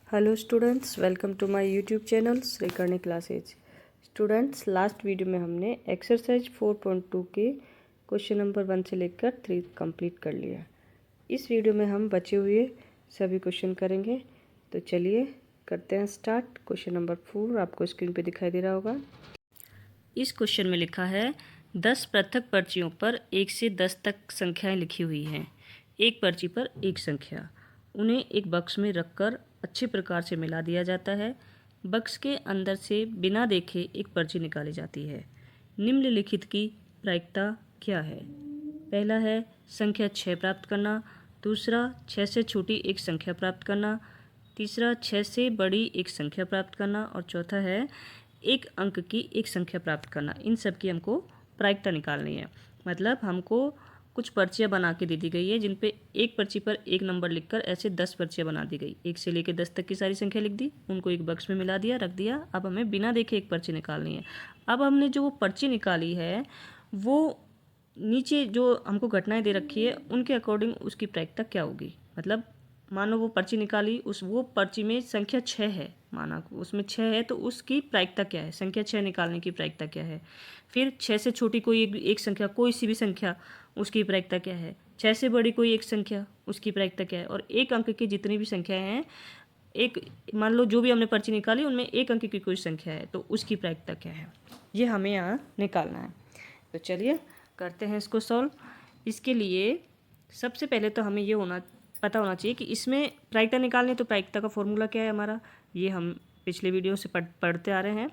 Hello students, welcome to my YouTube channel Shrikarni classes. Students, last video में हमने exercise 4.2 के question number 1 से लेकर 3 कंप्लीट कर लिया। इस वीडियो में हम बचे हुए सभी क्वेश्चन करेंगे। तो चलिए करते हैं स्टार्ट। क्वेश्चन नंबर 4 आपको स्क्रीन पे दिखाई दे रहा होगा। इस क्वेश्चन में लिखा है 10 पृथक पर्चियों पर 1 से 10 तक संख्याएँ लिखी हुई हैं। एक पर्ची पर एक संख्या, उन्हें एक बक्स में रखकर अच्छे प्रकार से मिला दिया जाता है। बक्स के अंदर से बिना देखे एक पर्ची निकाली जाती है। निम्नलिखित की प्रायिकता क्या है? पहला है संख्या 6 प्राप्त करना, दूसरा 6 से छोटी एक संख्या प्राप्त करना, तीसरा 6 से बड़ी एक संख्या प्राप्त करना और चौथा है एक अंक की एक संख्या प्राप्त करना। इन सब की हमको प्रायिकता निकालनी है। मतलब हमको कुछ पर्चियाँ बना के दे दी गई है जिन पे एक पर्ची पर एक नंबर लिखकर ऐसे 10 पर्चियाँ बना दी गई। 1 से लेकर 10 तक की सारी संख्या लिख दी, उनको एक बक्स में मिला दिया, रख दिया। अब हमें बिना देखे एक पर्ची निकालनी है। अब हमने जो वो पर्ची निकाली है वो नीचे जो हमको घटनाएं दे रखी है उनके अकॉर्डिंग उसकी प्रायिकता क्या होगी। मतलब मानो वो पर्ची निकाली, वो पर्ची में संख्या 6 है, माना उसमें 6 है, तो उसकी प्रायिकता क्या है? संख्या 6 निकालने की प्रायिकता क्या है? फिर 6 से छोटी कोई एक संख्या, कोई सी भी संख्या, उसकी प्रायिकता क्या है? 6 से बड़ी कोई एक संख्या, उसकी प्रायिकता क्या है? और एक अंक की जितनी भी संख्याएं हैं, एक मान लो जो भी हमने पर्ची निकाली उनमें एक अंक की कोई संख्या है, तो उसकी प्रायिकता क्या है? ये हमें यहाँ निकालना है। तो चलिए करते हैं इसको सॉल्व। इसके लिए सबसे पहले तो हमें ये पता होना चाहिए कि इसमें प्रायिकता निकालनी है। तो प्रायिकता का फॉर्मूला क्या है हमारा? ये हम पिछले वीडियो से पढ़ते आ रहे हैं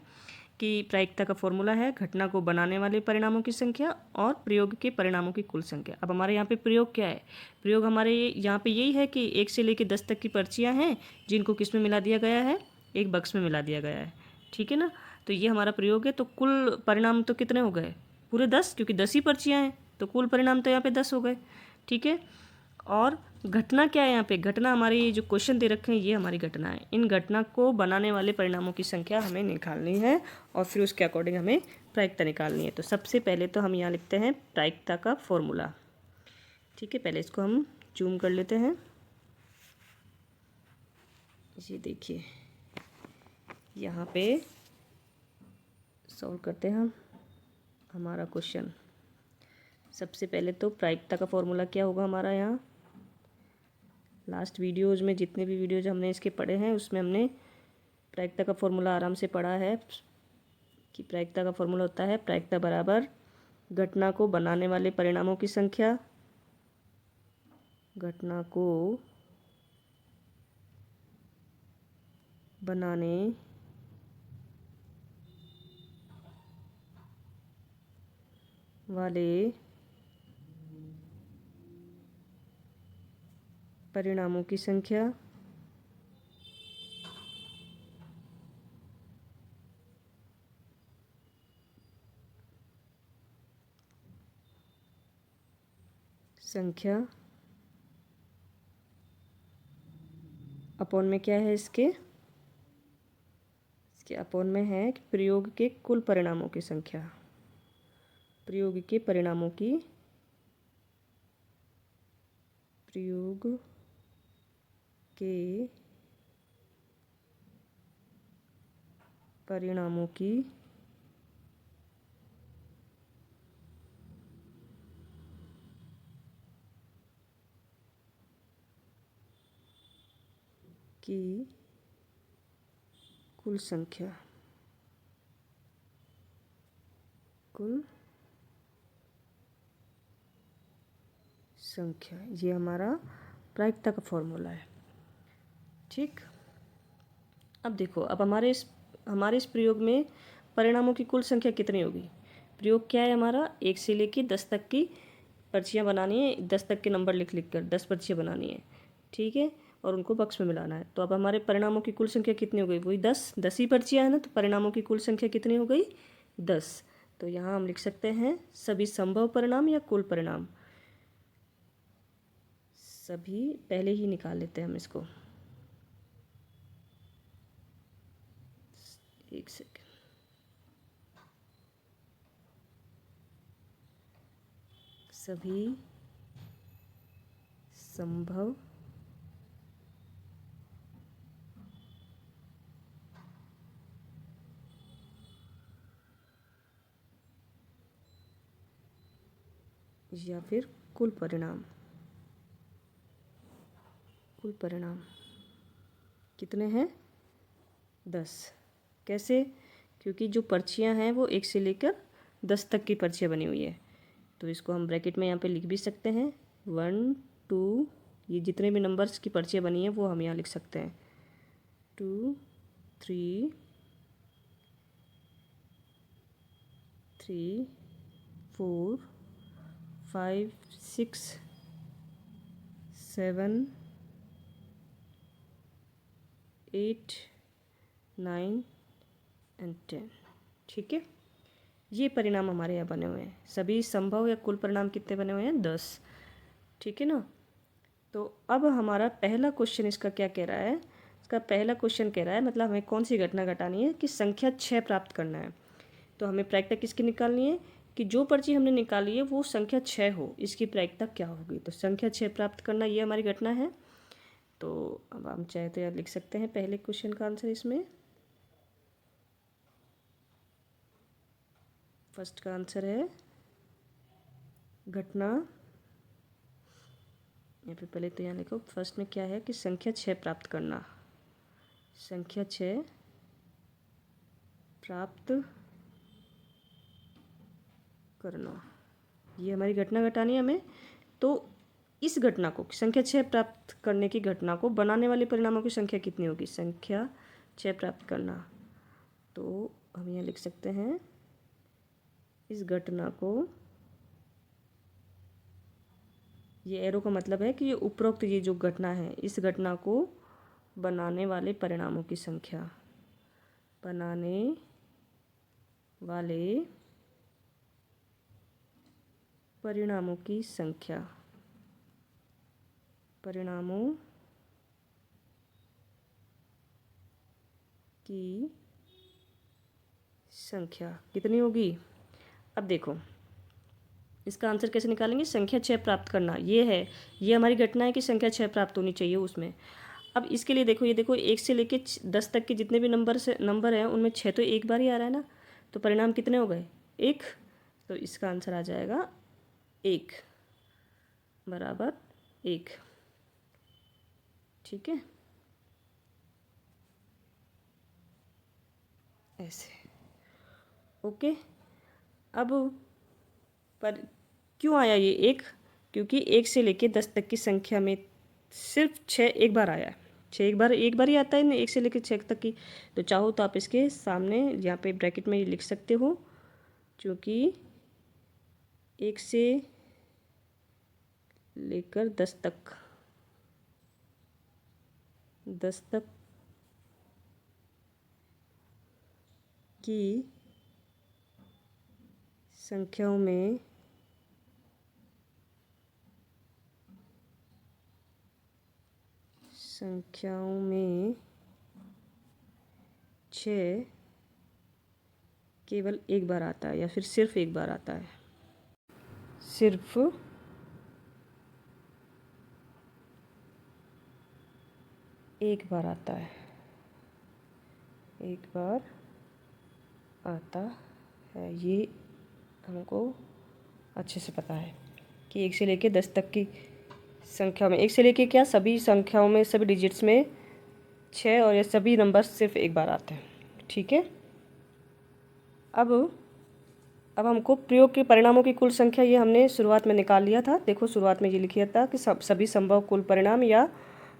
कि प्रायिकता का फॉर्मूला है घटना को बनाने वाले परिणामों की संख्या और प्रयोग के परिणामों की कुल संख्या। अब हमारे यहाँ पे प्रयोग क्या है? प्रयोग हमारे यहाँ पे यही है कि 1 से लेकर 10 तक की पर्चियाँ हैं जिनको किस में मिला दिया गया है? एक बक्स में मिला दिया गया है। ठीक है ना? तो ये हमारा प्रयोग है। तो कुल परिणाम तो कितने हो गए? पूरे 10, क्योंकि 10 ही पर्चियाँ हैं, तो कुल परिणाम तो यहाँ पे 10 हो गए। ठीक है। और घटना क्या है यहाँ पे? घटना हमारी जो क्वेश्चन दे रखे हैं ये हमारी घटना है। इन घटना को बनाने वाले परिणामों की संख्या हमें निकालनी है और फिर उसके अकॉर्डिंग हमें प्रायिकता निकालनी है। तो सबसे पहले तो हम यहाँ लिखते हैं प्रायिकता का फॉर्मूला। ठीक है, पहले इसको हम जूम कर लेते हैं। ये देखिए यहाँ पे सॉल्व करते हैं हम हमारा क्वेश्चन। सबसे पहले तो प्रायिकता का फॉर्मूला क्या होगा हमारा? यहाँ लास्ट वीडियोज़ में जितने भी वीडियोज़ हमने इसके पढ़े हैं उसमें हमने प्रायिकता का फॉर्मूला आराम से पढ़ा है कि प्रायिकता का फॉर्मूला होता है प्रायिकता बराबर घटना को बनाने वाले परिणामों की संख्या, घटना को बनाने वाले परिणामों की संख्या अपॉन में क्या है? इसके अपॉन में है कि प्रयोग के कुल परिणामों की संख्या, प्रयोग के परिणामों की, प्रयोग के परिणामों की कुल संख्या, कुल संख्या। ये हमारा प्रायिकता का फॉर्मूला है। ठीक। अब देखो, अब हमारे इस प्रयोग में परिणामों की कुल संख्या कितनी होगी? प्रयोग क्या है हमारा? 1 से लेकर 10 तक की पर्चियाँ बनानी है। 10 तक के नंबर लिख कर 10 पर्चियाँ बनानी है। ठीक है, और उनको बक्स में मिलाना है। तो अब हमारे परिणामों की कुल संख्या कितनी हो गई? वही 10 ही पर्चियाँ है ना, तो परिणामों की कुल संख्या कितनी हो गई? 10। तो यहाँ हम लिख सकते हैं सभी संभव परिणाम या कुल परिणाम। सभी पहले ही निकाल लेते हैं हम इसको। एक सेकेंड। सभी संभव या फिर कुल परिणाम। कुल परिणाम कितने हैं? 10। कैसे? क्योंकि जो पर्चियाँ हैं वो 1 से लेकर 10 तक की पर्चियाँ बनी हुई है, तो इसको हम ब्रैकेट में यहाँ पे लिख भी सकते हैं। 1 2, ये जितने भी नंबर्स की पर्चियाँ बनी हैं वो हम यहाँ लिख सकते हैं। 2 3 3 4 5 6 7 8 9 एंड 10। ठीक है, ये परिणाम हमारे यहाँ बने हुए हैं। सभी संभव या कुल परिणाम कितने बने हुए हैं? 10। ठीक है ना। तो अब हमारा पहला क्वेश्चन इसका क्या कह रहा है? इसका पहला क्वेश्चन कह रहा है मतलब हमें कौन सी घटना घटानी है कि संख्या 6 प्राप्त करना है। तो हमें प्रायिकता किसकी निकालनी है कि जो पर्ची हमने निकाली है वो संख्या 6 हो, इसकी प्रायिकता क्या होगी। तो संख्या 6 प्राप्त करना ये हमारी घटना है। तो अब हम चाहे तो यार लिख सकते हैं पहले क्वेश्चन का आंसर इसमें। फर्स्ट का आंसर है घटना, यहाँ पे पहले तो यहाँ लिखो फर्स्ट में क्या है कि संख्या 6 प्राप्त करना। संख्या 6 प्राप्त करना, ये हमारी घटना घटानी है हमें। तो इस घटना को, संख्या 6 प्राप्त करने की घटना को बनाने वाले परिणामों की संख्या कितनी होगी? संख्या 6 प्राप्त करना, तो हम यहाँ लिख सकते हैं इस घटना को, ये एरो का मतलब है कि ये उपरोक्त ये जो घटना है इस घटना को बनाने वाले परिणामों की संख्या, बनाने वाले परिणामों की संख्या, परिणामों की संख्या कितनी होगी? अब देखो इसका आंसर कैसे निकालेंगे? संख्या 6 प्राप्त करना ये है, ये हमारी घटना है कि संख्या 6 प्राप्त होनी चाहिए उसमें। अब इसके लिए देखो, ये देखो 1 से लेके 10 तक के जितने भी नंबर हैं उनमें 6 तो एक बार ही आ रहा है ना, तो परिणाम कितने हो गए? 1। तो इसका आंसर आ जाएगा 1 बराबर 1। ठीक है, ऐसे। ओके, अब पर क्यों आया ये 1? क्योंकि 1 से लेके 10 तक की संख्या में सिर्फ 6 एक बार आया है। 6 एक बार ही आता है ना 1 से लेकर 6 तक की। तो चाहो तो आप इसके सामने यहाँ पे ब्रैकेट में ये लिख सकते हो, क्योंकि 1 से लेकर 10 तक, 10 तक की संख्याओं में संख्याओं में 6 केवल एक बार आता है या फिर सिर्फ एक बार आता है, सिर्फ एक बार आता है, एक बार आता है। ये हमको अच्छे से पता है कि 1 से लेके 10 तक की संख्या में, 1 से लेके क्या सभी संख्याओं में, सभी डिजिट्स में 6 और ये सभी नंबर सिर्फ एक बार आते हैं। ठीक है, अब हमको प्रयोग के परिणामों की कुल संख्या ये हमने शुरुआत में निकाल लिया था। देखो शुरुआत में ये लिखा था कि सभी संभव कुल परिणाम या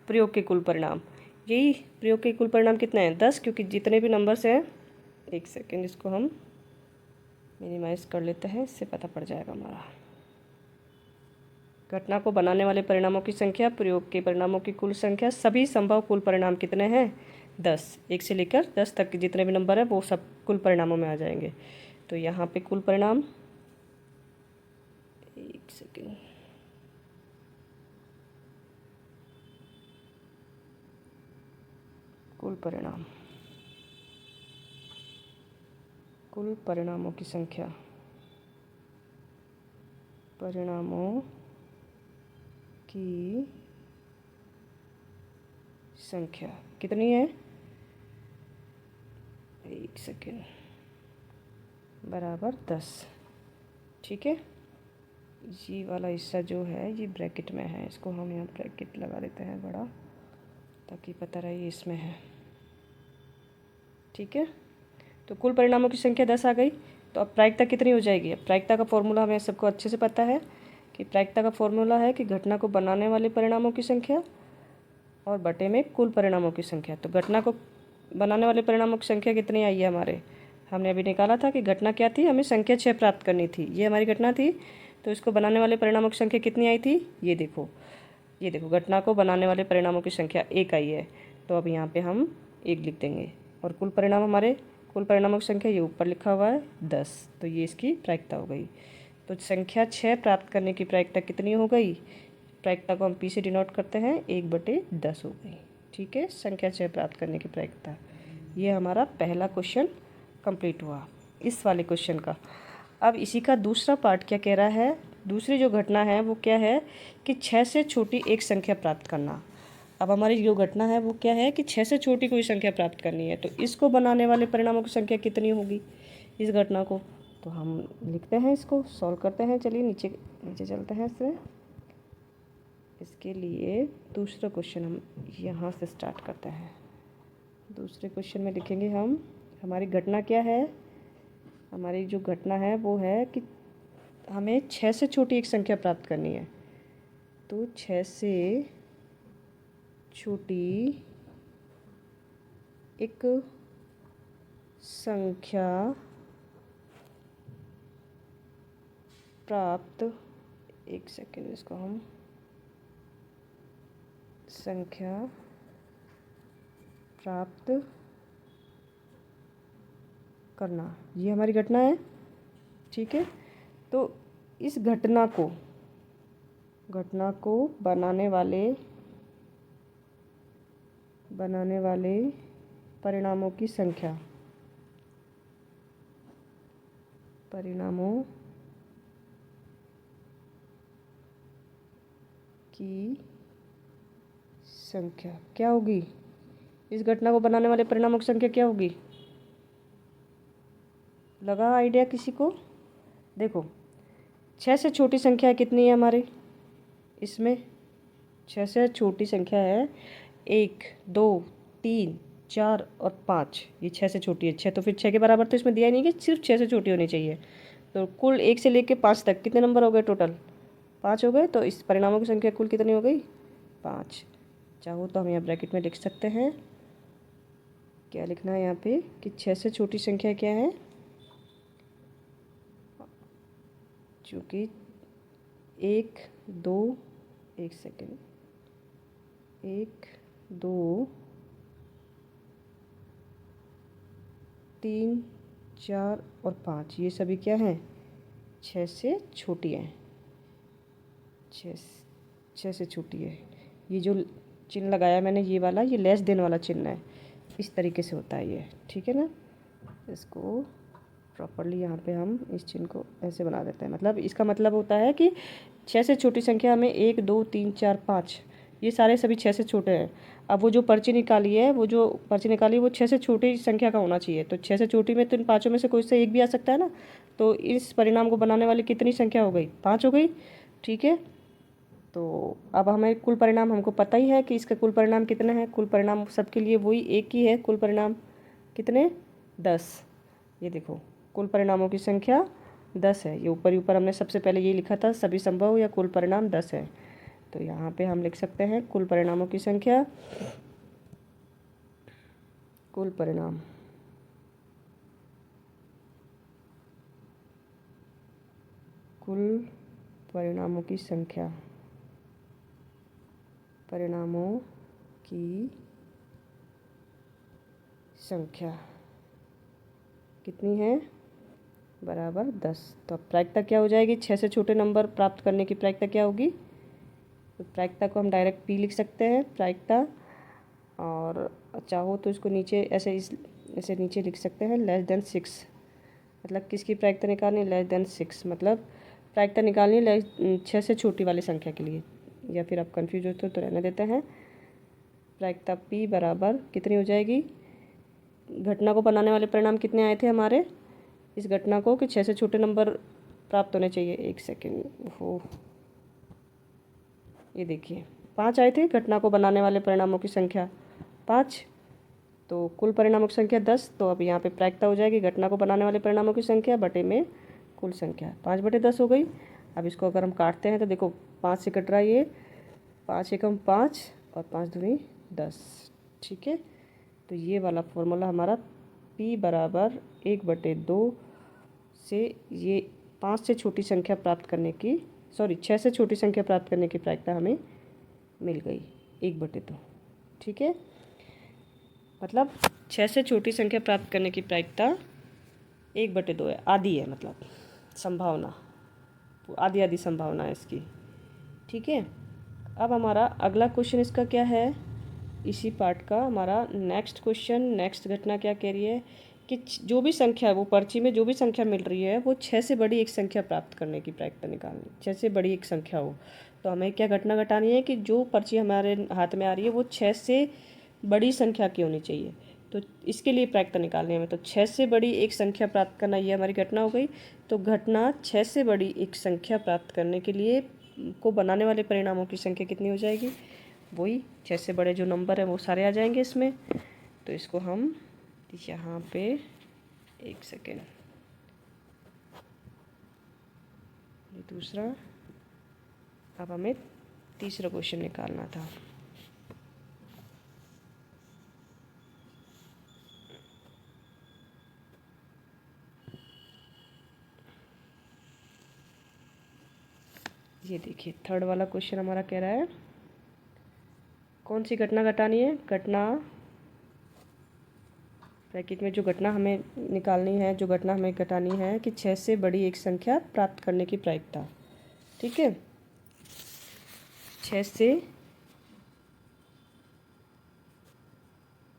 प्रयोग के कुल परिणाम, यही प्रयोग के कुल परिणाम कितने हैं? 10, क्योंकि जितने भी नंबर्स हैं, एक सेकेंड इसको हम मिनिमाइज़ कर लेते हैं, इससे पता पड़ जाएगा हमारा। घटना को बनाने वाले परिणामों की संख्या, प्रयोग के परिणामों की कुल संख्या, सभी संभव कुल परिणाम कितने हैं? 10। 1 से लेकर 10 तक के जितने भी नंबर हैं वो सब कुल परिणामों में आ जाएंगे। तो यहाँ पे कुल परिणाम, एक सेकेंड, कुल परिणाम, कुल परिणामों की संख्या, परिणामों की संख्या कितनी है? एक सेकेंड, बराबर 10। ठीक है, ये वाला हिस्सा जो है ये ब्रैकेट में है, इसको हम यहाँ ब्रैकेट लगा देते हैं बड़ा, ताकि पता रहे ये इसमें है। ठीक है, तो कुल परिणामों की संख्या 10 आ गई। तो अब प्रायिकता कितनी हो जाएगी? अब प्रायिकता का फॉर्मूला हमें सबको अच्छे से पता है कि प्रायिकता का फॉर्मूला है कि घटना को बनाने वाले परिणामों की संख्या और बटे में कुल परिणामों की संख्या। तो घटना को बनाने वाले परिणामों की संख्या कितनी आई है हमारे? हमने अभी निकाला था कि घटना क्या थी, हमें संख्या 6 प्राप्त करनी थी, ये हमारी घटना थी। तो इसको बनाने वाले परिणामों की संख्या कितनी आई थी? ये देखो घटना को बनाने वाले परिणामों की संख्या 1 आई है। तो अब यहाँ पे हम 1 लिख देंगे और कुल परिणामों की संख्या ये ऊपर लिखा हुआ है 10। तो ये इसकी प्रायिकता हो गई। तो संख्या 6 प्राप्त करने की प्रायिकता कितनी हो गई? प्रायिकता को हम पी से डिनोट करते हैं, 1/10 हो गई। ठीक है, संख्या 6 प्राप्त करने की प्रायिकता। ये हमारा पहला क्वेश्चन कंप्लीट हुआ इस वाले क्वेश्चन का। अब इसी का दूसरा पार्ट क्या कह रहा है? दूसरी जो घटना है वो क्या है कि 6 से छोटी एक संख्या प्राप्त करना। अब हमारी जो घटना है वो क्या है कि 6 से छोटी कोई संख्या प्राप्त करनी है। तो इसको बनाने वाले परिणामों की संख्या कितनी होगी इस घटना को? तो हम लिखते हैं, इसको सॉल्व करते हैं। चलिए नीचे चलते हैं इससे। इसके लिए दूसरा क्वेश्चन हम यहाँ से स्टार्ट करते हैं। दूसरे क्वेश्चन में लिखेंगे हम, हमारी घटना क्या है? हमारी जो घटना है वो है कि हमें 6 से छोटी एक संख्या प्राप्त करनी है। तो 6 से छोटी एक संख्या प्राप्त, एक सेकेंड, इसको हम संख्या प्राप्त करना, ये हमारी घटना है। ठीक है, तो इस घटना को बनाने वाले परिणामों की संख्या क्या होगी? इस घटना को बनाने वाले परिणामों की संख्या क्या होगी? लगा आइडिया किसी को? देखो, 6 से छोटी संख्या कितनी है हमारे इसमें? 6 से छोटी संख्या है 1, 2, 3, 4 और 5। ये 6 से छोटी है। 6 तो फिर 6 के बराबर तो इसमें दिया ही नहीं कि सिर्फ 6 से छोटी होनी चाहिए। तो कुल 1 से लेके 5 तक कितने नंबर हो गए? टोटल 5 हो गए। तो इस परिणामों की संख्या कुल कितनी हो गई? 5। चाहो तो हम यहाँ ब्रैकेट में लिख सकते हैं। क्या लिखना है यहाँ पे कि 6 से छोटी संख्या क्या है? चूँकि 1, 2, 1 सेकेंड, 1, 2, 3, 4 और 5 ये सभी क्या हैं? 6 से छोटी हैं। 6 से छोटी है। ये जो चिन्ह लगाया मैंने, ये वाला, ये लेस देन वाला चिन्ह है। इस तरीके से होता है ये। ठीक है ना? इसको प्रॉपरली यहाँ पे हम इस चिन्ह को ऐसे बना देते हैं। मतलब इसका मतलब होता है कि 6 से छोटी संख्या में 1, 2, 3, 4, 5 ये सारे सभी 6 से छोटे हैं। अब वो जो पर्ची निकाली है वो 6 से छोटी संख्या का होना चाहिए। तो 6 से छोटी में तो इन पाँचों में से कोई से एक भी आ सकता है ना। तो इस परिणाम को बनाने वाली कितनी संख्या हो गई? 5 हो गई। ठीक है, तो अब हमें कुल परिणाम हमको पता ही है कि इसका कुल परिणाम कितना है। कुल परिणाम सबके लिए वही एक ही है। कुल परिणाम कितने? 10। ये देखो, कुल परिणामों की संख्या 10 है। ये ऊपर ही ऊपर हमने सबसे पहले ये लिखा था, सभी संभव या कुल परिणाम 10 है। तो यहाँ पे हम लिख सकते हैं कुल परिणामों की संख्या, कुल परिणामों की संख्या कितनी है? बराबर 10। तो अब प्रायिकता क्या हो जाएगी? 6 से छोटे नंबर प्राप्त करने की प्रायिकता क्या होगी? तो प्रायिकता को हम डायरेक्ट पी लिख सकते हैं, प्रायिकता। और चाहो तो इसको नीचे ऐसे नीचे लिख सकते हैं, लेस देन 6। मतलब किसकी प्रायिकता निकालनी? Less than 6। मतलब प्रायिकता निकालनी 6 से छोटी वाली संख्या के लिए। या फिर आप कंफ्यूज होते हो तो रहने देते हैं। प्रायिकता पी बराबर कितनी हो जाएगी? घटना को बनाने वाले परिणाम कितने आए थे हमारे इस घटना को कि 6 से छोटे नंबर प्राप्त होने चाहिए। एक सेकेंड, हो, ये देखिए 5 आए थे घटना को बनाने वाले परिणामों की संख्या 5, तो कुल परिणामों की संख्या 10। तो अब यहाँ पे प्रायिकता हो जाएगी घटना को बनाने वाले परिणामों की संख्या बटे में कुल संख्या, 5/10 हो गई। अब इसको अगर हम काटते हैं तो देखो 5 से कट रहा है ये, 5 एकम 5 और 5 दूनी 10। ठीक है, तो ये वाला फॉर्मूला हमारा p बराबर 1/2 से ये 5 से छोटी संख्या प्राप्त करने की, 6 से छोटी संख्या प्राप्त करने की प्रायिकता हमें मिल गई 1/2। ठीक है, मतलब 6 से छोटी संख्या प्राप्त करने की प्रायिकता 1/2 है, आधी है, मतलब संभावना, आधी संभावना है इसकी। ठीक है, अब हमारा अगला क्वेश्चन इसका क्या है, इसी पार्ट का हमारा नेक्स्ट क्वेश्चन, नेक्स्ट घटना क्या कह रही है कि जो भी संख्या है, वो पर्ची में जो भी संख्या मिल रही है वो 6 से बड़ी एक संख्या प्राप्त करने की प्रायिकता निकालनी, 6 से बड़ी एक संख्या हो। तो हमें क्या घटना घटानी है कि जो पर्ची हमारे हाथ में आ रही है वो 6 से बड़ी संख्या की होनी चाहिए। तो इसके लिए प्रायिकता निकालनी है हमें, तो 6 से बड़ी एक संख्या प्राप्त करना, ये हमारी घटना हो गई। तो घटना 6 से बड़ी एक संख्या प्राप्त करने के लिए को बनाने वाले परिणामों की संख्या कितनी हो जाएगी, वही 6 से बड़े जो नंबर है वो सारे आ जाएंगे इसमें। तो इसको हम यहाँ पे, एक सेकेंड, ये दूसरा, अब हमें तीसरा क्वेश्चन निकालना था। ये देखिए थर्ड वाला क्वेश्चन हमारा कह रहा है कौन सी घटना घटानी है, घटना ब्रैकेट में जो घटना हमें निकालनी है, जो घटना हमें घटानी है कि 6 से बड़ी एक संख्या प्राप्त करने की प्रायिकता। ठीक है, 6 से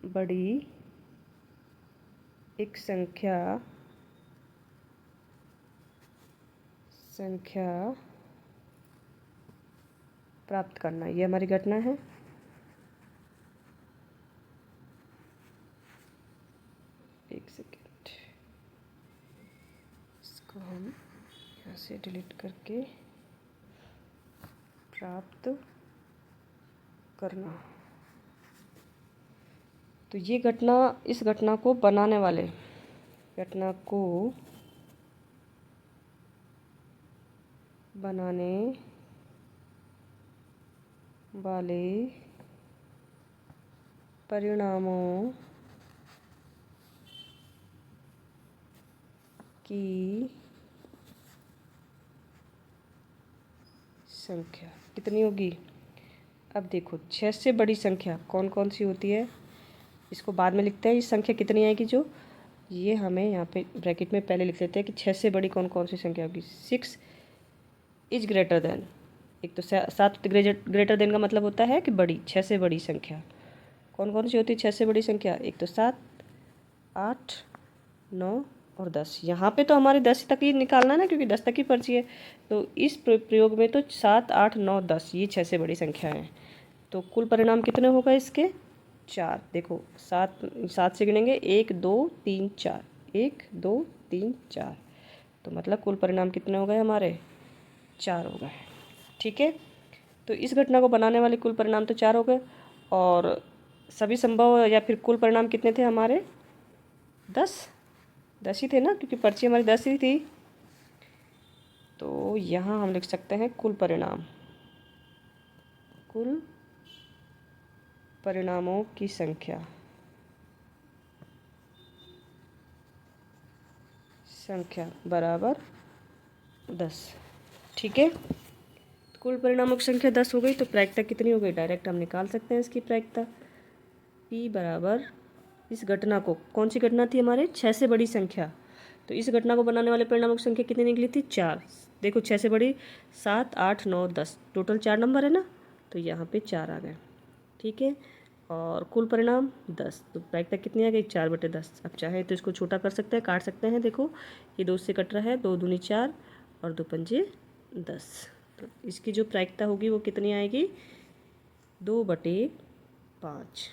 बड़ी एक संख्या प्राप्त करना, ये हमारी घटना है। एक सेकेंड, इसको हम यहाँ से डिलीट करके प्राप्त करना। तो ये घटना, इस घटना को बनाने वाले, घटना को बनाने वाले परिणामों की संख्या कितनी होगी। अब देखो 6 से बड़ी संख्या कौन कौन सी होती है, इसको बाद में लिखते हैं। ये संख्या कितनी आएगी, जो ये हमें यहाँ पे ब्रैकेट में पहले लिख लेते हैं कि 6 से बड़ी कौन कौन सी संख्या होगी। 6 इज ग्रेटर देन, एक तो 7 ग्रेटर देन का मतलब होता है कि बड़ी, 6 से बड़ी संख्या कौन कौन सी होती है। 6 से बड़ी संख्या एक तो 7, 8, 9 और 10। यहाँ पे तो हमारे 10 तक ही निकालना है ना, क्योंकि 10 तक ही पर्ची है। तो इस प्रयोग में तो 7, 8, 9, 10 ये 6 से बड़ी संख्या है। तो कुल परिणाम कितने होगा इसके, 4। देखो 7 से गिनेंगे, 1, 2, 3, 4, 1, 2, 3, 4। तो मतलब कुल परिणाम कितने हो गए हमारे, 4 हो गए। ठीक है, तो इस घटना को बनाने वाले कुल परिणाम तो 4 हो गए, और सभी संभव या फिर कुल परिणाम कितने थे हमारे, 10 ही थे ना, क्योंकि पर्ची हमारी 10 ही थी। तो यहाँ हम लिख सकते हैं कुल परिणामों की संख्या बराबर 10। ठीक है, कुल परिणामों की संख्या 10 हो गई, तो प्रायिकता कितनी हो गई, डायरेक्ट हम निकाल सकते हैं इसकी प्रायिकता। p बराबर, इस घटना को, कौन सी घटना थी हमारे, 6 से बड़ी संख्या, तो इस घटना को बनाने वाले परिणामों की संख्या कितनी निकली थी, 4। देखो 6 से बड़ी 7, 8, 9, 10, टोटल 4 नंबर है ना, तो यहाँ पे 4 आ गए। ठीक है, और कुल परिणाम 10, तो प्रायिकता कितनी आ गई, 4/10। अब चाहे तो इसको छोटा कर सकते हैं, काट सकते हैं। देखो ये 2 से कट रहा है, 2 दूनी 4 और 2 पंजे 10। तो इसकी जो प्रायिकता होगी वो कितनी आएगी, 2/5।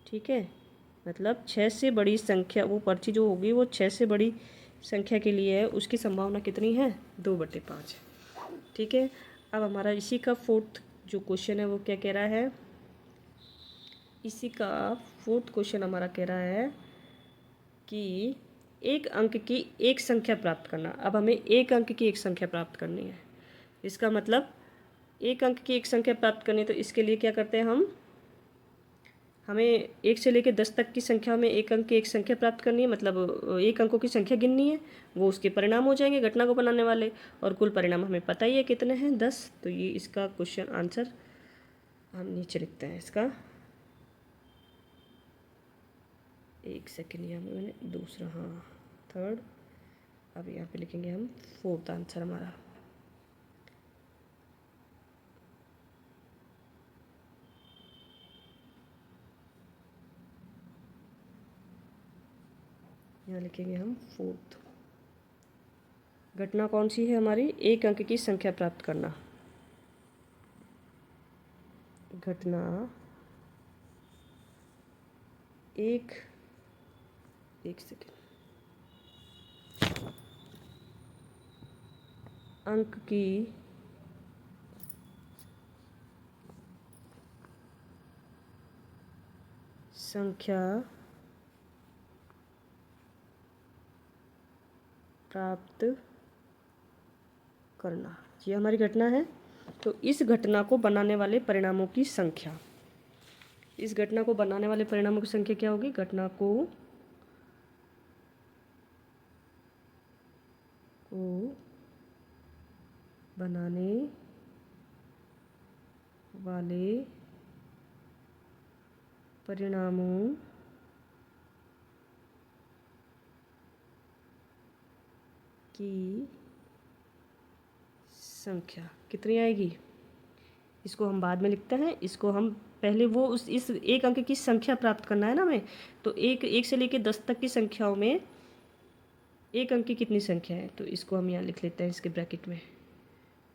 ठीक है, मतलब 6 से बड़ी संख्या, वो पर्ची जो होगी वो 6 से बड़ी संख्या के लिए है उसकी संभावना कितनी है, 2/5। ठीक है। अब हमारा इसी का फोर्थ जो क्वेश्चन है वो क्या कह रहा है, इसी का फोर्थ क्वेश्चन हमारा कह रहा है कि एक अंक की एक संख्या प्राप्त करना। अब हमें एक अंक की एक संख्या प्राप्त करनी है। इसका मतलब एक अंक की एक संख्या प्राप्त करनी है तो इसके लिए क्या करते हैं हमें 1 से लेकर 10 तक की संख्या में एक अंक की एक संख्या प्राप्त करनी है, मतलब एक अंकों की संख्या गिननी है, वो उसके परिणाम हो जाएंगे घटना को बनाने वाले, और कुल परिणाम हमें पता ही है कितने हैं, 10। तो ये इसका क्वेश्चन आंसर हम नीचे लिखते हैं इसका, एक सेकेंड, यहाँ मैंने दूसरा, हाँ थर्ड, अब यहाँ पे लिखेंगे हम फोर्थ आंसर हमारा। यहाँ लिखेंगे हम फोर्थ। घटना कौन सी है हमारी, एक अंक की संख्या प्राप्त करना। घटना एक सेकेंड, अंक की संख्या प्राप्त करना, ये हमारी घटना है। तो इस घटना को बनाने वाले परिणामों की संख्या, इस घटना को बनाने वाले परिणामों की संख्या क्या होगी, घटना को बनाने वाले परिणामों की संख्या कितनी आएगी, इसको हम बाद में लिखते हैं, इसको हम पहले वो इस एक अंक की संख्या प्राप्त करना है ना हमें, तो एक से लेकर 10 तक की संख्याओं में एक अंक की कितनी संख्या है, तो इसको हम यहाँ लिख लेते हैं इसके ब्रैकेट में।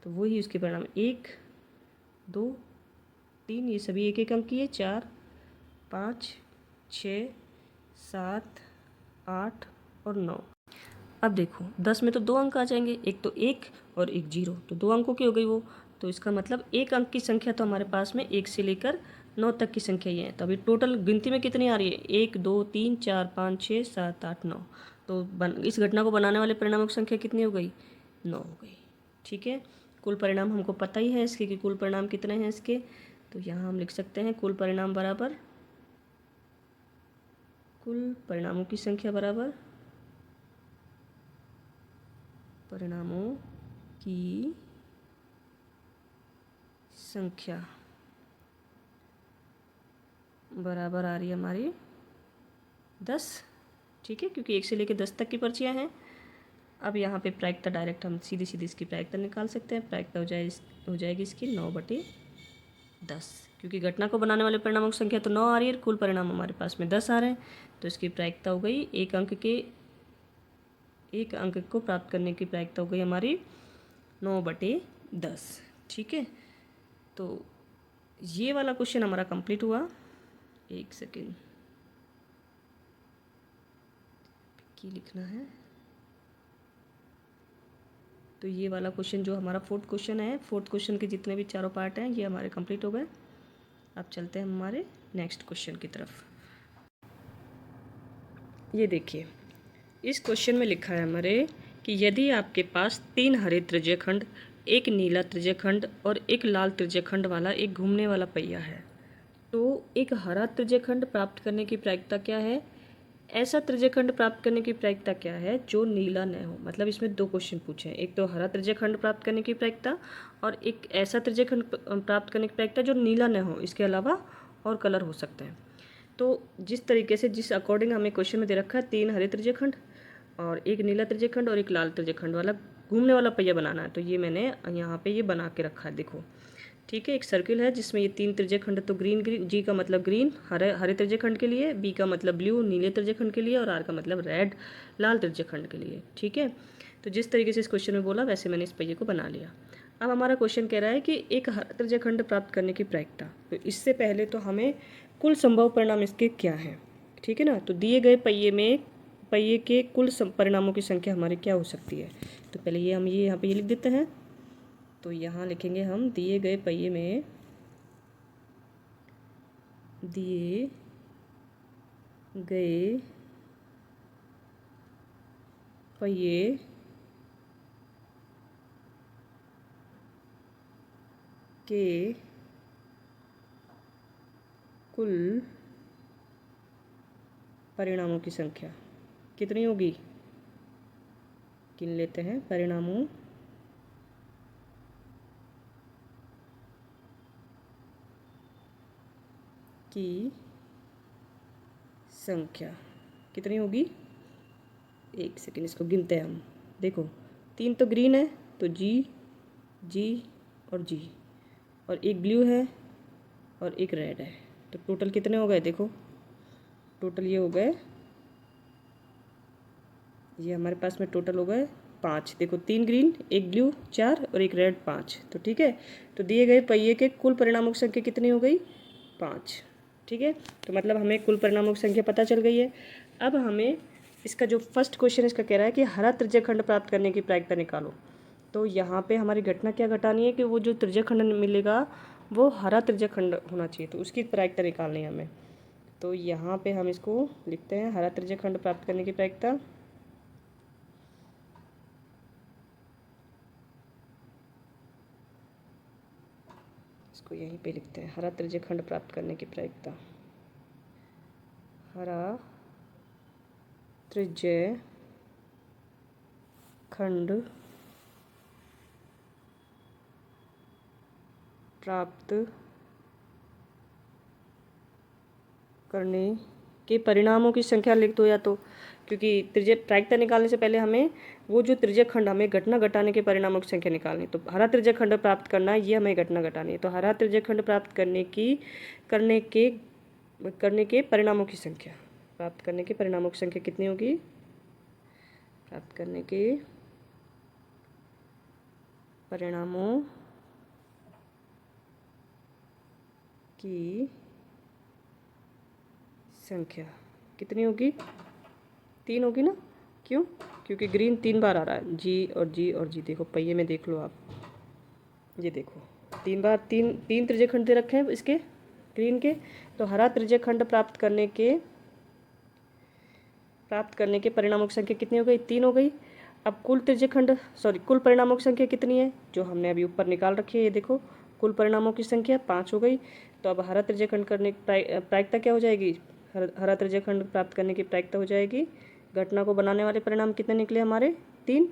तो वही उसके परिणाम 1 2 3, ये सभी एक अंक की है, 4 5 6 7 8 और 9। अब देखो 10 में तो 2 अंक आ जाएंगे, एक तो 1 और एक 0, तो 2 अंकों की हो गई वो। तो इसका मतलब एक अंक की संख्या तो हमारे पास में 1 से लेकर 9 तक की संख्या ही है। तो अभी टोटल गिनती में कितनी आ रही है, 1 2 3 4 5 6 7 8 9। तो इस घटना को बनाने वाले परिणामों की संख्या कितनी हो गई, 9 हो गई। ठीक है। कुल परिणाम हमको पता ही है इसके कि कुल परिणाम कितने हैं इसके, तो यहाँ हम लिख सकते हैं कुल परिणाम बराबर, कुल परिणामों की संख्या बराबर परिणामों की संख्या बराबर आ रही है हमारी 10। ठीक है, क्योंकि 1 से लेकर 10 तक की पर्चियाँ हैं। अब यहाँ पे प्रायिकता डायरेक्ट हम सीधी इसकी प्रायिकता निकाल सकते हैं। प्रायिकता हो जाएगी इसकी 9/10, क्योंकि घटना को बनाने वाले परिणामों की संख्या तो 9 आ रही है, कुल परिणाम हमारे पास में 10 आ रहे हैं, तो इसकी प्रायिकता हो गई एक अंक को प्राप्त करने की प्रायिकता हो गई हमारी 9/10। ठीक है, तो ये वाला क्वेश्चन हमारा कंप्लीट हुआ। एक सेकेंड, की लिखना है, तो ये वाला क्वेश्चन जो हमारा फोर्थ क्वेश्चन है, फोर्थ क्वेश्चन के जितने भी चारों पार्ट हैं ये हमारे कंप्लीट हो गए। अब चलते हैं हमारे नेक्स्ट क्वेश्चन की तरफ। ये देखिए, इस क्वेश्चन में लिखा है हमारे कि यदि आपके पास 3 हरे त्रिज्यखंड, एक नीला त्रिज्यखंड और एक लाल त्रिज्यखंड वाला एक घूमने वाला पहिया है, तो एक हरा त्रिज्यखंड प्राप्त करने की प्रायिकता क्या है, ऐसा त्रिज्यखंड प्राप्त करने की प्रायिकता क्या है जो नीला न हो। मतलब इसमें 2 क्वेश्चन पूछे हैं, एक तो हरा त्रिज्यखंड प्राप्त करने की प्रायिकता और एक ऐसा त्रिज्यखंड प्राप्त करने की प्रायिकता जो नीला न हो, इसके अलावा और कलर हो सकते हैं। तो जिस तरीके से जिस अकॉर्डिंग हमें क्वेश्चन में दे रखा है 3 हरे त्रिज्यखंड और एक नीला त्रिज्यखंड और एक लाल त्रिज्यखंड वाला घूमने वाला पहिया बनाना है, तो ये मैंने यहाँ पे ये बना के रखा है, देखो। ठीक है, एक सर्किल है जिसमें ये 3 त्रिज्यखंड, तो ग्रीन जी का मतलब ग्रीन हरे त्रिज्यखंड के लिए, बी का मतलब ब्लू नीले त्रिज्यखंड के लिए और आर का मतलब रेड लाल त्रिज्यखंड के लिए। ठीक है, तो जिस तरीके से इस क्वेश्चन में बोला वैसे मैंने इस पहिए को बना लिया। अब हमारा क्वेश्चन कह रहा है कि एक हरा त्रिज्यखंड प्राप्त करने की प्रायिकता, तो इससे पहले तो हमें कुल संभव परिणाम इसके क्या हैं। ठीक है ना, तो दिए गए पहिए में पहिए के कुल परिणामों की संख्या हमारी क्या हो सकती है। तो पहले ये हम यहाँ पे ये लिख देते हैं। तो यहाँ लिखेंगे हम दिए गए पहिए में दिए गए पहिए के कुल परिणामों की संख्या कितनी होगी। गिन लेते हैं परिणामों की संख्या कितनी होगी। एक सेकेंड, इसको गिनते हैं हम। देखो 3 तो ग्रीन है, तो जी जी और जी, और एक ब्लू है और एक रेड है। तो टोटल कितने हो गए। देखो टोटल ये हो गए, ये हमारे पास में टोटल हो गए 5। देखो 3 ग्रीन, एक ब्लू 4 और एक रेड 5। तो ठीक है, तो दिए गए पहिए के कुल परिणामों की संख्या कितनी हो गई 5। ठीक है, तो मतलब हमें कुल परिणामों की संख्या पता चल गई है। अब हमें इसका जो फर्स्ट क्वेश्चन इसका कह रहा है कि हरा त्रिज्यखंड प्राप्त करने की प्रायिकता निकालो। तो यहाँ पे हमारी घटना क्या घटानी है कि वो जो त्रिज्यखंड मिलेगा वो हरा त्रिज्यखंड होना चाहिए, तो उसकी प्रायिकता निकालनी है हमें। तो यहाँ पे हम इसको लिखते हैं हरा त्रिज्यखंड प्राप्त करने की प्रायिकता। इसको यहीं पे लिखते हैं, हरा त्रिज्यखंड प्राप्त करने की प्रायिकता। हरा त्रिज्यखंड प्राप्त करने के परिणामों की संख्या लिख दो, या तो क्योंकि प्रायिकता निकालने से पहले हमें वो जो त्रिज्यखंड हमें घटना घटाने के परिणामों की संख्या निकालनी। तो हरा त्रिज्यखंड प्राप्त करना है, ये हमें घटना घटानी है। तो हरा त्रिज्यखंड प्राप्त करने के परिणामों की संख्या, प्राप्त करने के परिणामों की संख्या कितनी होगी। प्राप्त करने के परिणामों की संख्या कितनी होगी 3 होगी ना। क्यों, क्योंकि ग्रीन 3 बार आ रहा है, जी और जी और जी। देखो पहिए में देख लो आप, ये देखो 3 बार तीन त्रिज्यखंड दे रखे हैं इसके ग्रीन के। तो हरा त्रिज्यखंड प्राप्त करने के परिणामों की संख्या कितनी हो गई 3 हो गई। अब कुल कुल परिणामों की संख्या कितनी है जो हमने अभी ऊपर निकाल रखी है, ये देखो कुल परिणामों की संख्या 5 हो गई। तो अब हरा त्रिज्यखंड करने की प्रायिकता क्या हो जाएगी। हरा त्रिज्यखंड प्राप्त करने की प्रायिकता हो जाएगी, घटना को बनाने वाले परिणाम कितने निकले हमारे 3,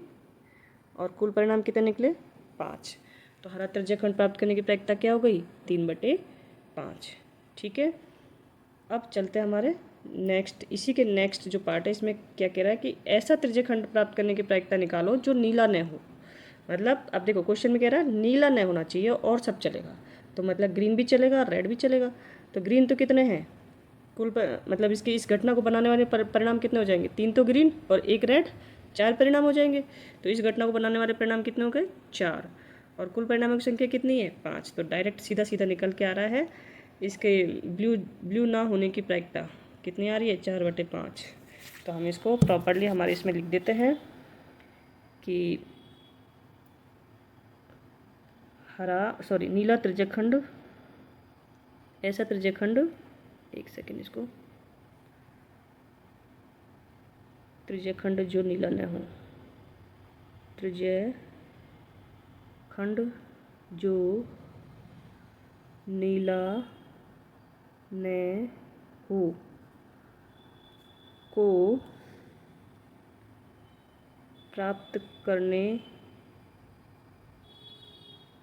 और कुल परिणाम कितने निकले 5। तो हरा त्रिज्यखंड प्राप्त करने की प्रायिकता क्या हो गई 3/5। ठीक है, अब चलते हैं हमारे नेक्स्ट, इसी के नेक्स्ट जो पार्ट है इसमें क्या कह रहा है कि ऐसा त्रिज्यखंड प्राप्त करने की प्रायिकता निकालो जो नीला न हो। मतलब अब देखो क्वेश्चन में कह रहा है नीला न होना चाहिए और सब चलेगा, तो मतलब ग्रीन भी चलेगा रेड भी चलेगा। तो ग्रीन तो कितने हैं मतलब इसकी इस घटना को बनाने वाले परिणाम कितने हो जाएंगे 3 तो ग्रीन और एक रेड, 4 परिणाम हो जाएंगे। तो इस घटना को बनाने वाले परिणाम कितने हो गए 4, और कुल परिणामों की संख्या कितनी है 5। तो डायरेक्ट सीधा सीधा निकल के आ रहा है इसके ब्लू ना होने की प्रायिकता कितनी आ रही है 4/5। तो हम इसको प्रॉपरली हमारे इसमें लिख देते हैं कि नीला त्रिज्यखंड, ऐसा त्रिज्यखंड, एक सेकेंड, इसको त्रिज्यखंड जो नीला न हो, त्रिज्यखंड जो नीला न हो को प्राप्त करने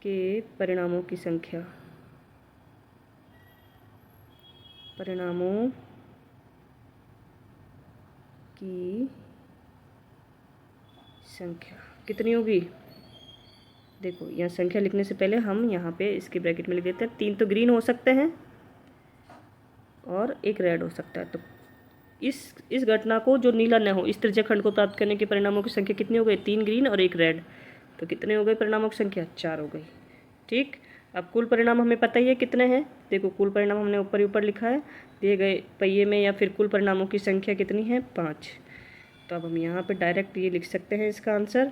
के परिणामों की संख्या, परिणामों की संख्या कितनी होगी। देखो यहाँ संख्या लिखने से पहले हम यहाँ पे इसके ब्रैकेट में लिख देते हैं 3 तो ग्रीन हो सकते हैं और एक रेड हो सकता है। तो इस घटना को जो नीला न हो, इस त्रिज्यखंड को प्राप्त करने के परिणामों की संख्या कितनी हो गई 3 ग्रीन और एक रेड। तो कितने हो गए परिणामों की संख्या 4 हो गई। ठीक, अब कुल परिणाम हमें पता ही है कितने हैं। देखो कुल परिणाम हमने ऊपर ही ऊपर लिखा है, दिए गए पहिए में या फिर कुल परिणामों की संख्या कितनी है 5। तो अब हम यहाँ पे डायरेक्ट ये लिख सकते हैं इसका आंसर,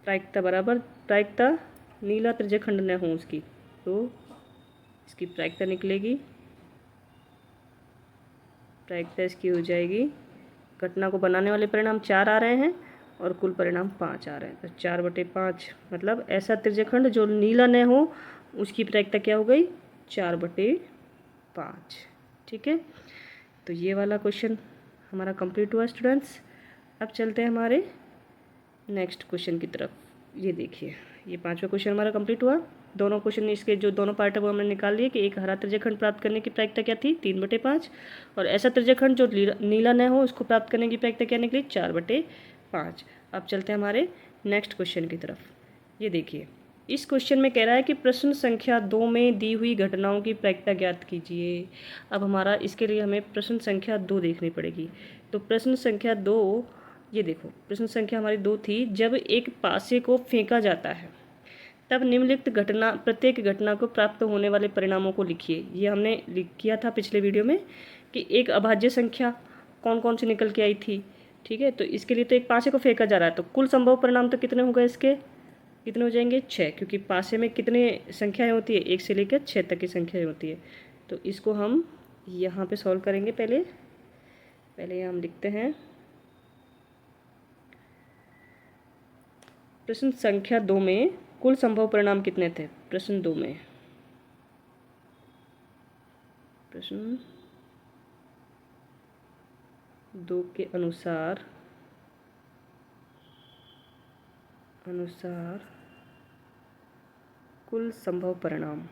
प्रायिकता बराबर प्रायिकता नीला त्रिज्यखंड न हो उसकी, तो इसकी प्रायिकता निकलेगी, प्रायिकता इसकी हो जाएगी, घटना को बनाने वाले परिणाम 4 आ रहे हैं और कुल परिणाम 5 आ रहे हैं, तो 4/5 मतलब ऐसा त्रिज्यखंड जो नीला न हो उसकी प्रायिकता क्या हो गई, 4/5। ठीक है, तो ये वाला क्वेश्चन हमारा कंप्लीट हुआ स्टूडेंट्स। अब चलते हैं हमारे नेक्स्ट क्वेश्चन की तरफ। ये देखिए, ये 5वां क्वेश्चन हमारा कंप्लीट हुआ। दोनों क्वेश्चन इसके जो दोनों पार्ट है वो हमने निकाल लिए कि एक हरा त्रिज्यखंड प्राप्त करने की प्रायिकता क्या थी, 3/5, और ऐसा त्रिज्यखंड जो नीला न हो उसको प्राप्त करने की प्रायिकता क्या निकली, 4/5। अब चलते हैं हमारे नेक्स्ट क्वेश्चन की तरफ। ये देखिए, इस क्वेश्चन में कह रहा है कि प्रश्न संख्या 2 में दी हुई घटनाओं की प्रायिकता ज्ञात कीजिए। अब हमारा इसके लिए हमें प्रश्न संख्या 2 देखनी पड़ेगी। तो प्रश्न संख्या 2, ये देखो, प्रश्न संख्या हमारी 2 थी, जब एक पासे को फेंका जाता है तब निम्नलिखित घटना प्रत्येक घटना को प्राप्त होने वाले परिणामों को लिखिए। ये हमने किया था पिछले वीडियो में कि एक अभाज्य संख्या कौन कौन सी निकल के आई थी। ठीक है, तो इसके लिए तो एक पासे को फेंका जा रहा है, तो कुल संभव परिणाम तो कितने हो गए इसके, कितने हो जाएंगे, 6, क्योंकि पासे में कितने संख्याएं होती है, 1 से लेकर 6 तक की संख्याएं होती है। तो इसको हम यहाँ पे सॉल्व करेंगे। पहले यहाँ हम लिखते हैं प्रश्न संख्या 2 में कुल संभव परिणाम कितने थे। प्रश्न 2 में, प्रश्न 2 के अनुसार कुल संभव परिणाम,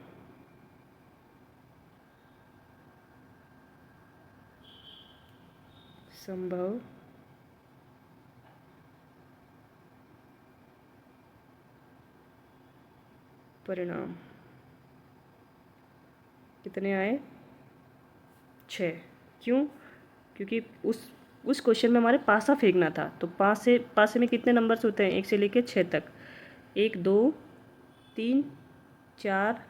कितने आए, 6। क्यों, क्योंकि उस क्वेश्चन में हमारे पासा फेंकना था, तो पासे में कितने नंबर्स होते हैं, 1 से लेकर 6 तक, 1 2 3 4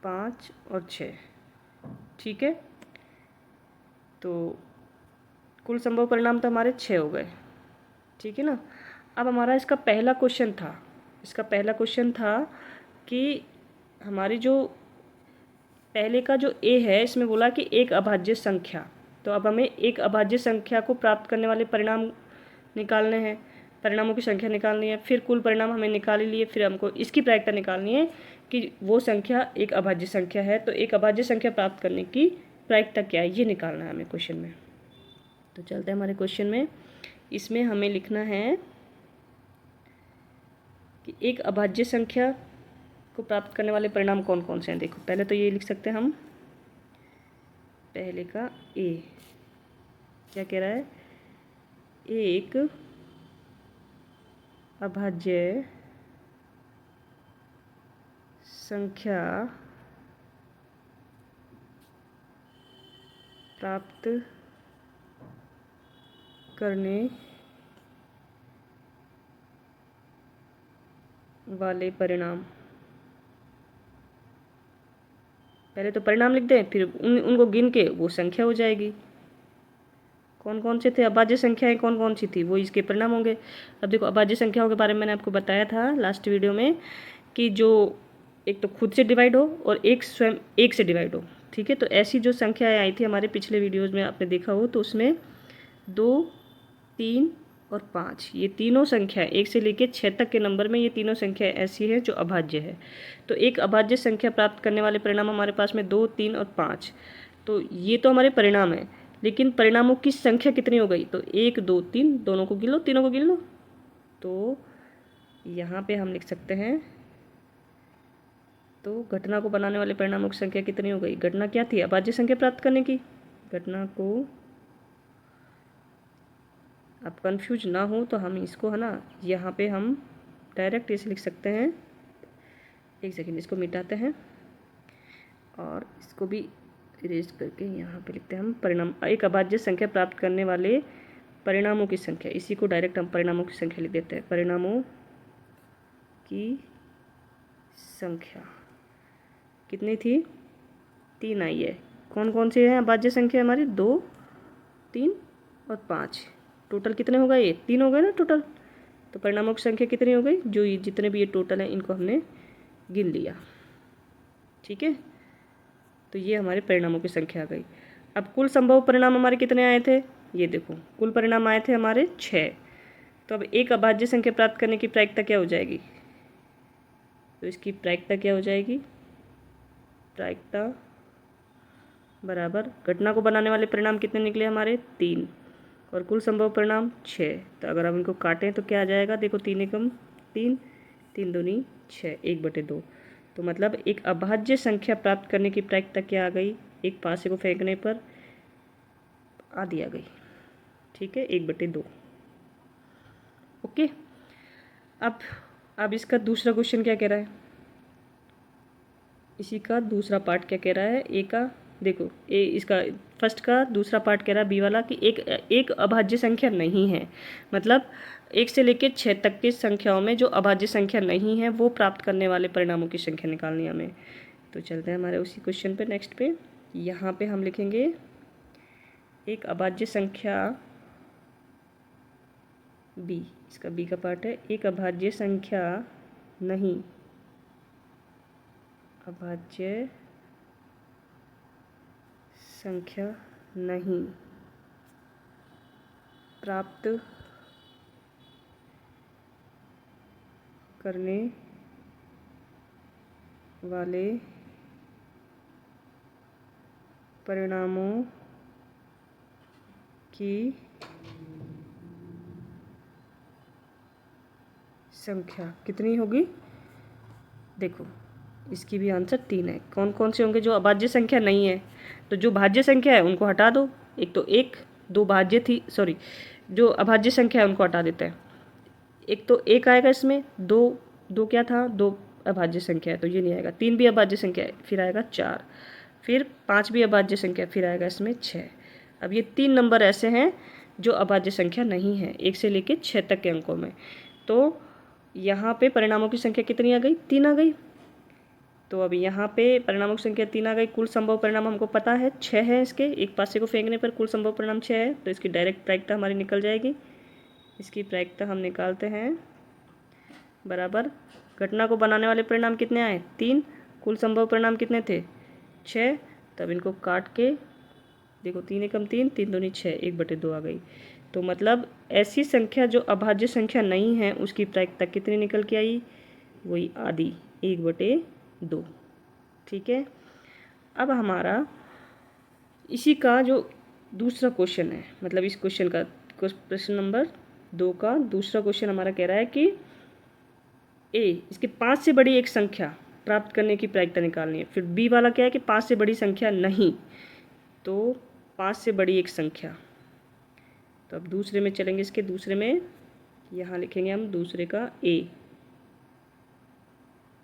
5 और 6। ठीक है, तो कुल संभव परिणाम तो हमारे 6 हो गए। ठीक है ना। अब हमारा इसका पहला क्वेश्चन था कि हमारी जो पहले का जो ए है इसमें बोला कि एक अभाज्य संख्या, तो अब हमें एक अभाज्य संख्या को प्राप्त करने वाले परिणाम निकालने हैं, परिणामों की संख्या निकालनी है। फिर कुल परिणाम हमें निकाल ही लिए, फिर हमको इसकी प्रायिकता निकालनी है कि वो संख्या एक अभाज्य संख्या है, तो एक अभाज्य संख्या प्राप्त करने की प्रायिकता क्या है, ये निकालना है हमें क्वेश्चन में। तो चलते हैं हमारे क्वेश्चन में। इसमें हमें लिखना है कि एक अभाज्य संख्या को प्राप्त करने वाले परिणाम कौन कौन से हैं। देखो, पहले तो ये लिख सकते हैं हम, पहले का ए क्या कह रहा है, एक अभाज्य संख्या प्राप्त करने वाले परिणाम, पहले तो परिणाम लिख दें, फिर उनको गिन के वो संख्या हो जाएगी। कौन कौन से थे अभाज्य संख्याएं, कौन कौन सी थी, वो इसके परिणाम होंगे। अब देखो, अभाज्य संख्याओं के बारे में मैंने आपको बताया था लास्ट वीडियो में कि जो एक तो खुद से डिवाइड हो और एक स्वयं एक से डिवाइड हो। ठीक है, तो ऐसी जो संख्याएं आई थी हमारे पिछले वीडियोज़ में आपने देखा हो, तो उसमें 2 3 और 5 ये तीनों संख्या 1 से लेकर 6 तक के नंबर में ये तीनों संख्या ऐसी है जो अभाज्य है। तो एक अभाज्य संख्या प्राप्त करने वाले परिणाम हमारे पास में 2 3 और 5, तो ये तो हमारे परिणाम है। लेकिन परिणामों की संख्या कितनी हो गई, तो 1 2 3 दोनों को गिन लो, तीनों को गिन लो। तो यहाँ पे हम लिख सकते हैं, तो घटना को बनाने वाले परिणामों की संख्या कितनी हो गई, घटना क्या थी, अभाज्य संख्या प्राप्त करने की। घटना को अब कंफ्यूज ना हो तो हम इसको है ना, यहाँ पे हम डायरेक्ट इसे लिख सकते हैं। एक सेकेंड, इसको मिटाते हैं और इसको भी इरेज करके यहाँ पे लिखते हैं हम परिणाम, एक अभाज्य संख्या प्राप्त करने वाले परिणामों की संख्या, इसी को डायरेक्ट हम परिणामों की संख्या लिख देते हैं। परिणामों की संख्या कितनी थी, 3 आई है। कौन कौन सी है अभाज्य संख्या हमारी, 2 3 और 5। टोटल कितने हो गए, ये 3 हो गए ना टोटल। तो परिणामों की संख्या कितनी हो गई, जो ये जितने भी ये टोटल हैं इनको हमने गिन लिया। ठीक है, तो ये हमारे परिणामों की संख्या आ गई। अब कुल संभव परिणाम हमारे कितने आए थे, ये देखो कुल परिणाम आए थे हमारे 6। तो अब एक अभाज्य संख्या प्राप्त करने की प्रायिकता क्या हो जाएगी, तो इसकी प्रायिकता क्या हो जाएगी, प्रायिकता बराबर घटना को बनाने वाले परिणाम कितने निकले हमारे 3 और कुल संभव परिणाम 6। तो अगर हम इनको काटें तो क्या आ जाएगा, देखो 3 एकम 3, 3 दूनी 6, 1/2। तो मतलब एक अभाज्य संख्या प्राप्त करने की प्रायिकता क्या आ गई, एक पासे को फेंकने पर आधी आ गई। ठीक है, 1/2। ओके, अब इसका दूसरा क्वेश्चन क्या कह रहा है, इसी का दूसरा पार्ट क्या कह रहा है, ए का देखो, ए इसका फर्स्ट का दूसरा पार्ट कह रहा है बी वाला कि एक अभाज्य संख्या नहीं है, मतलब 1 से लेकर 6 तक की संख्याओं में जो अभाज्य संख्या नहीं है वो प्राप्त करने वाले परिणामों की संख्या निकालनी है हमें। तो चलते हैं हमारे उसी क्वेश्चन पे, नेक्स्ट पे। यहाँ पे हम लिखेंगे एक अभाज्य संख्या बी, इसका बी का पार्ट है, एक अभाज्य संख्या नहीं, अभाज्य संख्या नहीं प्राप्त करने वाले परिणामों की संख्या कितनी होगी, देखो इसकी भी आंसर 3 है। कौन कौन से होंगे जो अभाज्य संख्या नहीं है, तो जो भाज्य संख्या है उनको हटा दो, एक तो 1 2 भाज्य थी, सॉरी जो अभाज्य संख्या है उनको हटा देते हैं, एक तो 1 आएगा इसमें, 2 क्या था, 2 अभाज्य संख्या है तो ये नहीं आएगा, 3 भी अभाज्य संख्या है फिर आएगा 4, फिर 5 भी अभाज्य संख्या फिर आएगा इसमें 6। अब ये 3 नंबर ऐसे हैं जो अभाज्य संख्या नहीं है 1 से लेकर 6 तक के अंकों में। तो यहाँ पे परिणामों की संख्या कितनी आ गई, 3 आ गई। तो अब यहाँ पे परिणामों की संख्या 3 आ गई, कुल संभव परिणाम हमको पता है 6 है, इसके एक पासे को फेंकने पर कुल संभव परिणाम 6 है, तो इसकी डायरेक्ट प्रायिकता हमारी निकल जाएगी। इसकी प्रायिकता हम निकालते हैं बराबर घटना को बनाने वाले परिणाम कितने आए 3, कुल संभव परिणाम कितने थे 6। तब इनको काट के देखो 3 एकम 3, 3 दूनी 6, 1/2 आ गई। तो मतलब ऐसी संख्या जो अभाज्य संख्या नहीं है उसकी प्रायिकता कितनी निकल के आई, वही आधी, 1/2। ठीक है, अब हमारा इसी का जो दूसरा क्वेश्चन है, मतलब इस क्वेश्चन का प्रश्न नंबर 2 का दूसरा क्वेश्चन हमारा कह रहा है कि ए इसके 5 से बड़ी एक संख्या प्राप्त करने की प्रायिकता निकालनी है। फिर बी वाला क्या है कि 5 से बड़ी संख्या नहीं, तो 5 से बड़ी एक संख्या। तो अब दूसरे में चलेंगे, इसके दूसरे में यहाँ लिखेंगे हम दूसरे का ए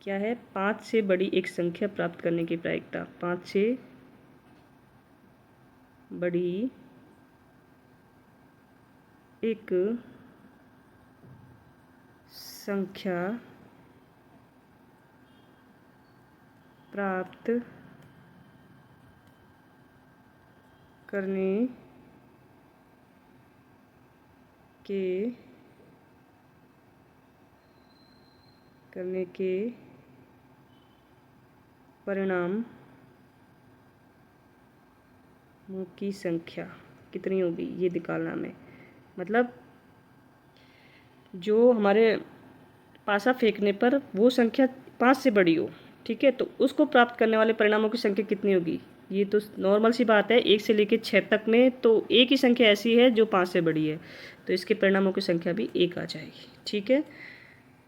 क्या है, 5 से बड़ी एक संख्या प्राप्त करने की प्रायिकता, 5 से बड़ी एक संख्या प्राप्त करने के परिणाम की संख्या कितनी होगी ये निकालना हमें। मतलब जो हमारे पासा फेंकने पर वो संख्या 5 से बड़ी हो, ठीक है, तो उसको प्राप्त करने वाले परिणामों की संख्या कितनी होगी। ये तो नॉर्मल सी बात है, 1 से लेकर 6 तक में तो एक ही संख्या ऐसी है जो 5 से बड़ी है, तो इसके परिणामों की संख्या भी 1 आ जाएगी। ठीक है,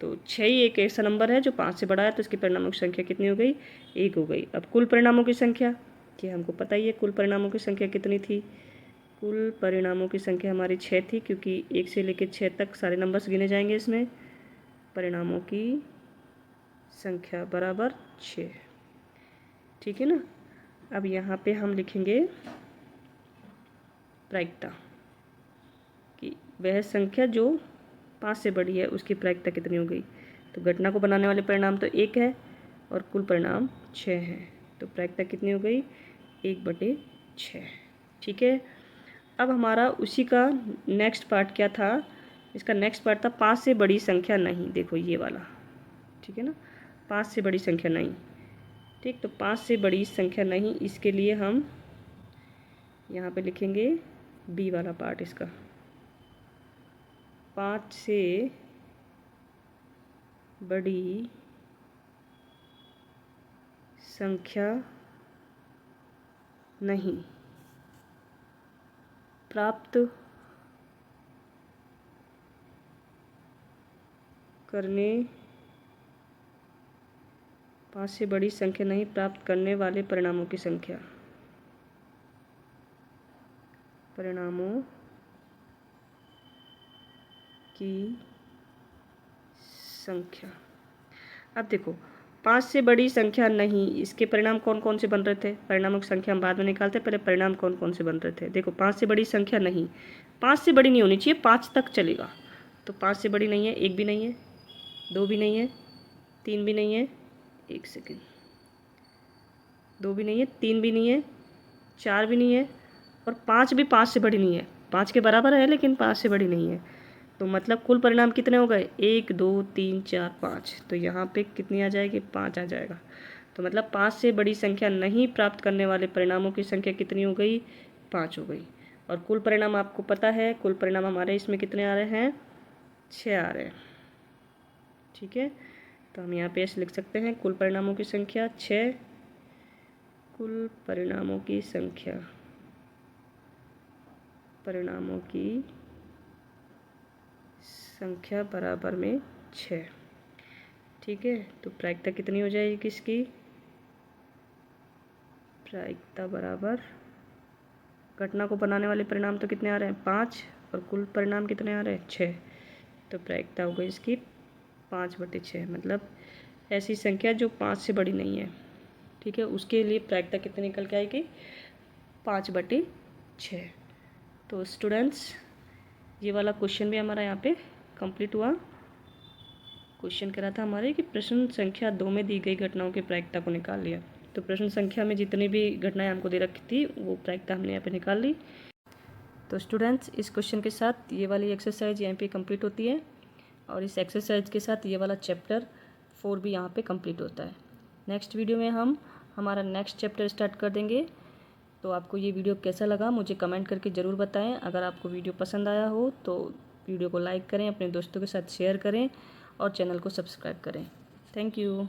तो 6 ही एक ऐसा नंबर है जो 5 से बड़ा है, तो इसके परिणामों की संख्या कितनी हो गई, 1 हो गई। अब कुल परिणामों की संख्या, ये हमको पता ही है कुल परिणामों की संख्या कितनी थी, कुल परिणामों की संख्या हमारी 6 थी, क्योंकि 1 से लेकर 6 तक सारे नंबर्स गिने जाएंगे इसमें। परिणामों की संख्या बराबर 6। ठीक है ना, अब यहाँ पे हम लिखेंगे प्रायिकता कि वह संख्या जो 5 से बड़ी है उसकी प्रायिकता कितनी हो गई। तो घटना को बनाने वाले परिणाम तो 1 है और कुल परिणाम 6 है, तो प्रायिकता कितनी हो गई, 1/6। ठीक है, अब हमारा उसी का नेक्स्ट पार्ट क्या था, इसका नेक्स्ट पार्ट था 5 से बड़ी संख्या नहीं। देखो ये वाला, ठीक है ना, 5 से बड़ी संख्या नहीं। ठीक, तो 5 से बड़ी संख्या नहीं, इसके लिए हम यहाँ पे लिखेंगे बी वाला पार्ट इसका। 5 से बड़ी संख्या नहीं प्राप्त करने, 5 से बड़ी संख्या नहीं प्राप्त करने वाले परिणामों की संख्या, परिणामों की संख्या। अब देखो 5 से बड़ी संख्या नहीं, इसके परिणाम कौन कौन से बन रहे थे, परिणामों की संख्या हम बाद में निकालते, पहले परिणाम कौन कौन से बन रहे थे। देखो 5 से बड़ी संख्या नहीं, 5 से बड़ी नहीं होनी चाहिए, 5 तक चलेगा। तो 5 से बड़ी नहीं है, 1 भी नहीं है, 2 भी नहीं है, 3 भी नहीं है, 1 सेकेंड, 2 भी नहीं है, 3 भी नहीं है, 4 भी नहीं है, और 5 भी 5 से बड़ी नहीं है, 5 के बराबर है लेकिन 5 से बड़ी नहीं है। तो मतलब कुल परिणाम कितने हो गए, 1 2 3 4 5। तो यहाँ पे कितनी आ जाएगी, 5 आ जाएगा। तो मतलब 5 से बड़ी संख्या नहीं प्राप्त करने वाले परिणामों की संख्या कितनी हो गई, 5 हो गई। और कुल परिणाम आपको पता है, कुल परिणाम हमारे इसमें कितने आ रहे हैं, 6 आ रहे हैं। ठीक है, तो हम यहाँ पे ऐसे लिख सकते हैं, कुल परिणामों की संख्या 6, कुल परिणामों की संख्या, परिणामों की संख्या बराबर में 6। ठीक है, तो प्रायिकता कितनी हो जाएगी इसकी, प्रायिकता बराबर, घटना को बनाने वाले परिणाम तो कितने आ रहे हैं, 5, और कुल परिणाम कितने आ रहे हैं, 6। तो प्रायिकता हो गई इसकी 5/6। मतलब ऐसी संख्या जो 5 से बड़ी नहीं है, ठीक है, उसके लिए प्रायिकता कितनी निकल के आएगी, 5/6। तो स्टूडेंट्स ये वाला क्वेश्चन भी हमारा यहाँ पे कंप्लीट हुआ। क्वेश्चन कह रहा था हमारे कि प्रश्न संख्या 2 में दी गई घटनाओं की प्रायिकता को निकाल लिया। तो प्रश्न संख्या में जितनी भी घटनाएं हमको दे रखी थी वो प्रायिकता हमने यहाँ पे निकाल ली। तो स्टूडेंट्स इस क्वेश्चन के साथ ये वाली एक्सरसाइज यहाँ पे कंप्लीट होती है, और इस एक्सरसाइज के साथ ये वाला चैप्टर 4 भी यहाँ पे कंप्लीट होता है। नेक्स्ट वीडियो में हम हमारा नेक्स्ट चैप्टर स्टार्ट कर देंगे। तो आपको ये वीडियो कैसा लगा मुझे कमेंट करके ज़रूर बताएं। अगर आपको वीडियो पसंद आया हो तो वीडियो को लाइक करें, अपने दोस्तों के साथ शेयर करें और चैनल को सब्सक्राइब करें। Thank you.